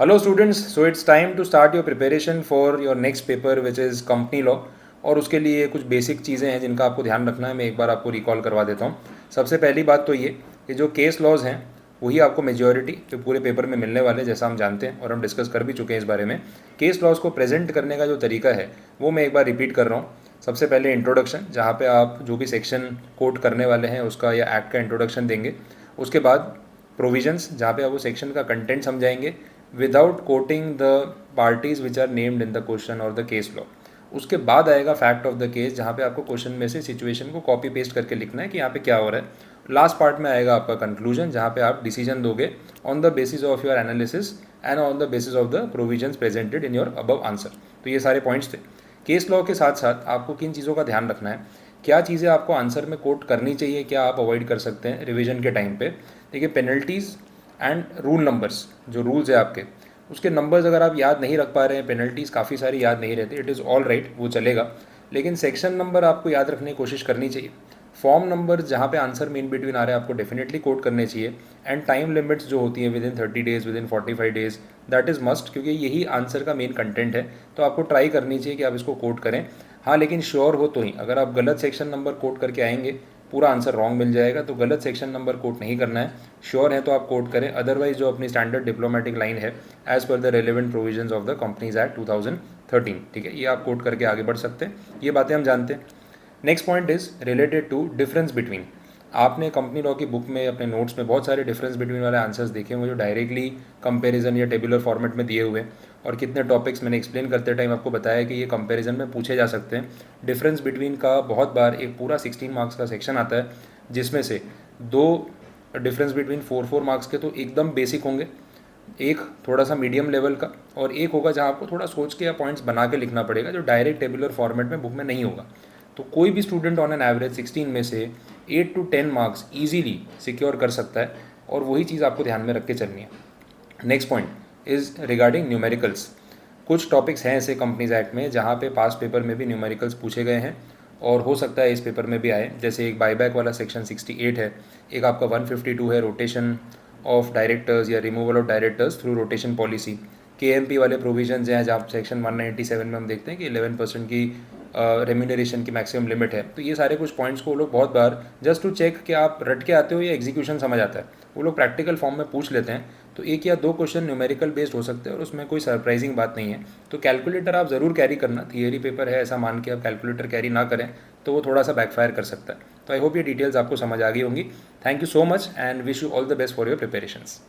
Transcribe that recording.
Hello students, so it's time to start your preparation for your next paper which is company law। और उसके लिए कुछ basic चीज़ें हैं जिनका आपको ध्यान रखना है। मैं एक बार आपको रिकॉल करवा देता हूँ। सबसे पहली बात तो ये कि जो केस लॉज हैं वही आपको मेजॉरिटी जो पूरे पेपर में मिलने वाले, जैसा हम जानते हैं और हम डिस्कस कर भी चुके हैं इस बारे में। केस लॉज को प्रेजेंट करने का जो तरीका है वो मैं एक बार रिपीट कर रहा हूँ। सबसे पहले इंट्रोडक्शन, जहाँ पे आप जो भी सेक्शन कोट करने वाले हैं उसका या एक्ट का इंट्रोडक्शन देंगे। उसके बाद प्रोविजंस, जहाँ पे आप वो सेक्शन का कंटेंट समझाएंगे without quoting the parties which are named in the question और द केस लॉ। उसके बाद आएगा फैक्ट ऑफ द केस, जहाँ पे आपको क्वेश्चन में से सिचुएशन को कॉपी पेस्ट करके लिखना है कि यहाँ पे क्या हो रहा है। लास्ट पार्ट में आएगा आपका कंक्लूजन, जहाँ पे आप डिसीजन दोगे on the basis of your analysis and on the basis of the provisions presented in your above answer. तो ये सारे पॉइंट्स थे। केस लॉ के साथ साथ आपको किन चीज़ों का ध्यान रखना है, क्या चीज़ें आपको आंसर में कोट करनी चाहिए, क्या आप अवॉइड कर सकते हैं रिविजन के टाइम पे। देखिए, पेनल्टीज़ एंड रूल नंबर्स, जो रूल्स है आपके उसके नंबर्स अगर आप याद नहीं रख पा रहे हैं, पेनल्टीज़ काफ़ी सारी याद नहीं रहती, इट इज़ ऑल राइट, वो चलेगा। लेकिन सेक्शन नंबर आपको याद रखने की कोशिश करनी चाहिए। फॉर्म नंबर जहाँ पे आंसर मेन बिटवीन आ रहे हैं आपको डेफिनेटली कोट करने चाहिए। एंड टाइम लिमिट्स जो होती हैं with in 30 days, with in 45 days, that is must, क्योंकि यही आंसर का मेन कंटेंट है। तो आपको ट्राई करनी चाहिए कि आप इसको कोट करें। हाँ, लेकिन श्योर हो तो ही, अगर आप गलत सेक्शन नंबर कोट करके आएंगे पूरा आंसर रॉन्ग मिल जाएगा। तो गलत सेक्शन नंबर कोट नहीं करना है। श्योर है तो आप कोट करें, अदरवाइज जो अपनी स्टैंडर्ड डिप्लोमेटिक लाइन है as per the relevant provisions of the companies act 2013, ठीक है, ये आप कोट करके आगे बढ़ सकते हैं। ये बातें हम जानते हैं। Next point is related to difference between. आपने कंपनी लॉ की बुक में अपने नोट्स में बहुत सारे डिफरेंस बिटवीन वाले आंसर्स देखे होंगे जो डायरेक्टली कंपैरिजन या टेबुलर फॉर्मेट में दिए हुए हैं। और कितने टॉपिक्स मैंने एक्सप्लेन करते टाइम आपको बताया कि ये कंपैरिजन में पूछे जा सकते हैं। डिफरेंस बिटवीन का बहुत बार एक पूरा 16 मार्क्स का सेक्शन आता है, जिसमें से दो डिफरेंस बिटवीन 4 मार्क्स के तो एकदम बेसिक होंगे, एक थोड़ा सा मीडियम लेवल का, और एक होगा जहाँ आपको थोड़ा सोच के या पॉइंट्स बना के लिखना पड़ेगा, जो डायरेक्ट टेबुलर फॉर्मेट में बुक में नहीं होगा। तो कोई भी स्टूडेंट ऑन एन एवरेज 16 में से 8 to 10 मार्क्स ईजीली सिक्योर कर सकता है, और वही चीज़ आपको ध्यान में रख के चलनी है। Next point is regarding numericals. कुछ टॉपिक्स हैं ऐसे कंपनीज एक्ट में जहाँ पे पास पेपर में भी न्यूमेरिकल्स पूछे गए हैं, और हो सकता है इस पेपर में भी आए। जैसे एक बाईबैक वाला सेक्शन 68 है, एक आपका 152 है रोटेशन ऑफ डायरेक्टर्स या removal of directors through rotation policy. KMP वाले प्रोविजंस हैं जहाँ सेक्शन 197 में हम देखते हैं कि 11% की रेम्यूनरेशन की मैक्सिमम लिमिट है। तो ये सारे कुछ पॉइंट्स को वो लोग बहुत बार जस्ट टू चेक कि आप रट के आते हो या एग्जीक्यूशन समझ आता है, वो लोग प्रैक्टिकल फॉर्म में पूछ लेते हैं। तो एक या दो क्वेश्चन न्यूमेरिकल बेस्ड हो सकते हैं और उसमें कोई सरप्राइजिंग बात नहीं है। तो कैलकुलेटर आप ज़रूर कैरी करना, थियरी पेपर है ऐसा मान के आप कैलकुलेटर कैरी ना करें तो वो थोड़ा सा बैकफायर कर सकता है। तो आई होप ये डिटेल्स आपको समझ आ गई होंगी। Thank you so much and wish you all the best for your preparations.